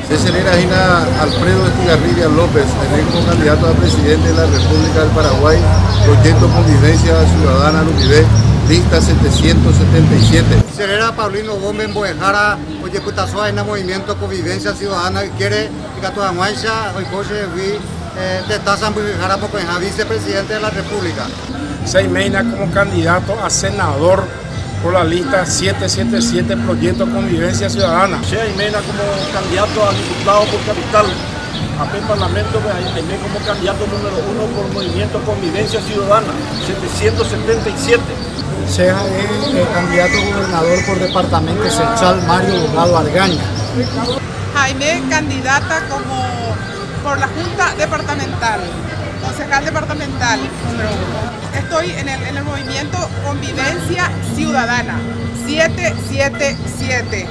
César Gina Alfredo Estigarribia López, electo como candidato a presidente de la República del Paraguay, proyecto Convivencia Ciudadana Luquibé, lista 777. César Paulino Gómez Boejara, oye Cutasua en movimiento Convivencia Ciudadana que quiere que a toda mancha hoy coche de Tazan Boejara porque es vicepresidente de la República. Seimeina como candidato a senador por la lista 777 Proyecto Convivencia Ciudadana. Seimeina como candidato a diputado por capital, a Parlamento Seimeina como candidato número 1 por Movimiento Convivencia Ciudadana, 777. Sea candidato a gobernador por departamento central Mario Delgado Argaña. Jaime, candidata como por la Junta Departamental, concejal departamental número 1. Estoy en el movimiento Convivencia Ciudadana, 777.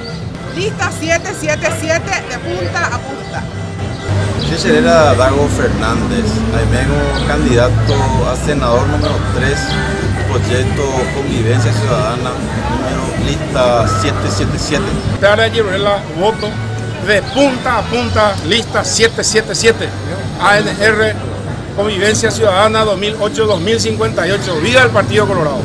Lista 777 de punta a punta. César Dago Fernández, Jaime candidato a senador número 3, proyecto Convivencia Ciudadana, número lista 777. Tara Girela, voto de punta a punta, lista 777. ANR Convivencia Ciudadana 2008-2058. ¡Viva el Partido Colorado!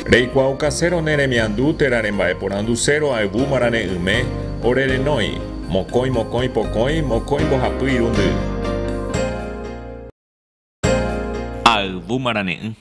Reikuau casero neremiandu terarembae porandu cero aebu marane ume orerenoi mokoi mokoi pokoi mokoi bohapy irundy aebu marane